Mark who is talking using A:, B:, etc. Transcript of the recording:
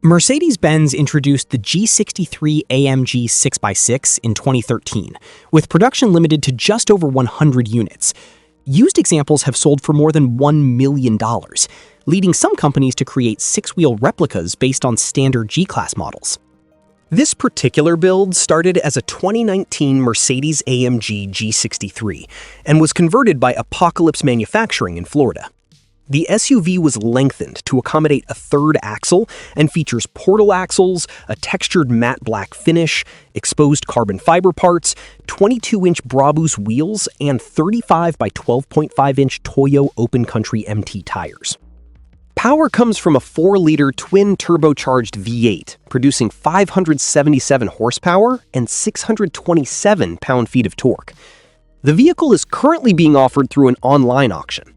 A: Mercedes-Benz introduced the G63 AMG 6x6 in 2013, with production limited to just over 100 units. Used examples have sold for more than $1 million, leading some companies to create six-wheel replicas based on standard G-Class models. This particular build started as a 2019 Mercedes-AMG G63 and was converted by Apocalypse Manufacturing in Florida. The SUV was lengthened to accommodate a third axle and features portal axles, a textured matte black finish, exposed carbon fiber parts, 22-inch Brabus wheels, and 35 by 12.5-inch Toyo Open Country MT tires. Power comes from a 4-liter twin-turbocharged V8, producing 577 horsepower and 627 pound-feet of torque. The vehicle is currently being offered through an online auction.